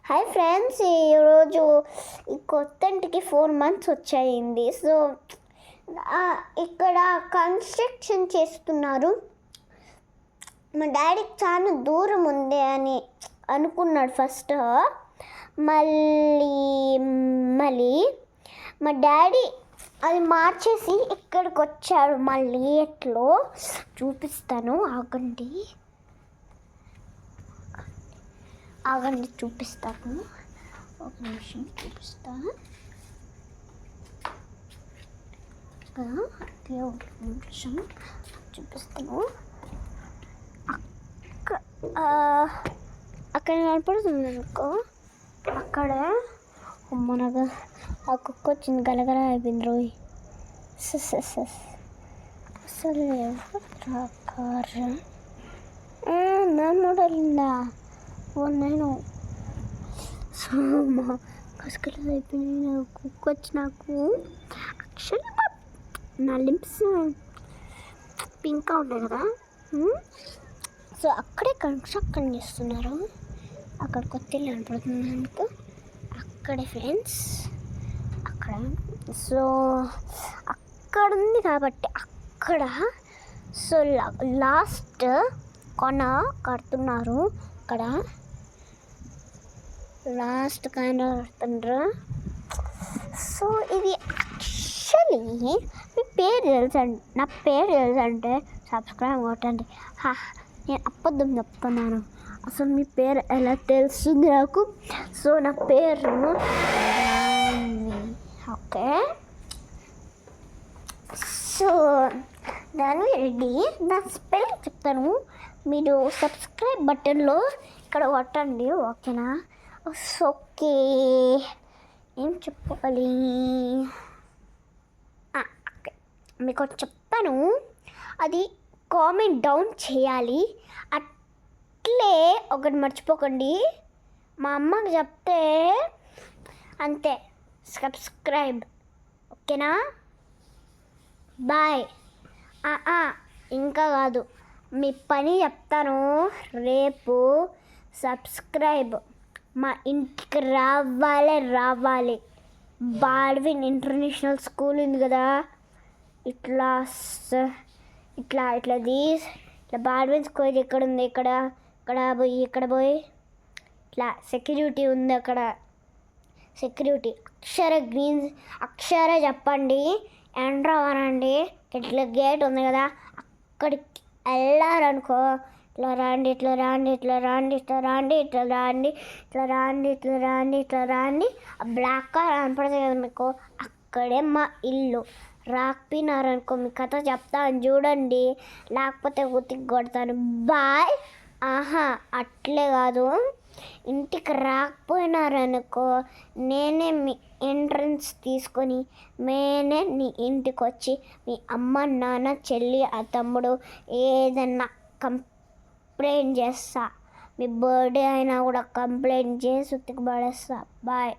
Hi friends, ఈరోజు ఈ కొత్త ఇంటికి 4 months వచ్చాయింది. సో ఇక్కడ కన్స్ట్రక్షన్ చేస్తున్నారు. మా డాడీకి చాలా దూరం ఉంది అని అనుకున్నాడు ఫస్ట్. మళ్ళీ మా డాడీ అది మార్చేసి ఇక్కడికి వచ్చాడు. మళ్ళీ ఎట్లో చూపిస్తాను, ఆగండి చూపిస్తాను. ఒక నిమిషం చూపిస్తాను. ఒక నిమిషం చూపిస్తాను. అక్కడ కనపడుతుంది అనుకో, అక్కడ మనకు ఆ కుక్క వచ్చింది, గలగల అయిపోయింది రోయ్. అసలు నా మోడలిందా నేను సో మా కసుకలు అయిపోయినాయి. నాకు కుక్క వచ్చి నాకు యాక్చువల్లీ నా లిప్స్ పింక్గా ఉంటాయి కదా. సో అక్కడే కన్స్ట్రక్షన్ చేస్తున్నారు. అక్కడ కొత్త ఇల్లు కనపడుతుంది అనుకో, అక్కడే ఫ్రెండ్స్, అక్కడ. సో అక్కడ ఉంది కాబట్టి అక్కడ సో లాస్ట్ కొన కడుతున్నారు. అక్కడ లాస్ట్ కడుతుండ్రు. సో ఇది యాక్చువల్లీ మీ పేరు తెలుసండి, నా పేరు తెలుసంటే సబ్స్క్రైబ్ కొట్టండి. నేను అబద్ధం చెప్తున్నాను, అసలు మీ పేరు ఎలా తెలుస్తుంది నాకు. సో నా పేరు ఓకే. సో దాని రెడీ, నా స్పెల్లింగ్ చెప్తాను, మీరు సబ్స్క్రైబ్ బటన్లో ఇక్కడ కొట్టండి, ఓకేనా. ఓకే, ఏం చెప్పాలి, ఓకే మీకు చెప్తాను. అది కామెంట్ డౌన్ చేయాలి. అట్లే ఒకటి మర్చిపోకండి, మా అమ్మకి చెప్తే అంతే, సబ్స్క్రైబ్, ఓకేనా. బాయ్. ఇంకా కాదు, మీ పని చెప్తాను. రేపు సబ్స్క్రైబ్ మా ఇంటికి రావాలి. బాడ్విన్ ఇంటర్నేషనల్ స్కూల్ ఉంది కదా, ఇట్లా బాడ్విన్ స్కూల్ ఎక్కడ ఉంది, ఇక్కడ పోయి ఇట్లా సెక్యూరిటీ ఉంది. అక్కడ సెక్యూరిటీ అక్షర చెప్పండి, ఎంట్రవనండి. ఇట్లా గేట్ ఉంది కదా, అక్కడికి వెళ్ళారనుకో, ఇట్లా రండి. ఆ బ్లాక్ కార్ కనపడుతుంది కదా మీకు, అక్కడే మా ఇల్లు. రాకపోయినారనుకో మీ కథ చెప్తాను చూడండి, లేకపోతే ఉతికి కొడతాను. బాయ్. అట్లే కాదు, ఇంటికి రాకపోయినారనుకో నేనే మీ ఎంట్రన్స్ తీసుకొని నేనే నీ ఇంటికి వచ్చి మీ అమ్మ, నాన్న, చెల్లి, తమ్ముడు ఏదన్నా కంప్లైంట్ చేస్తా. మీ బర్త్డే అయినా కూడా కంప్లైంట్ చేసి ఉతికి పడేస్తా. బాయ్.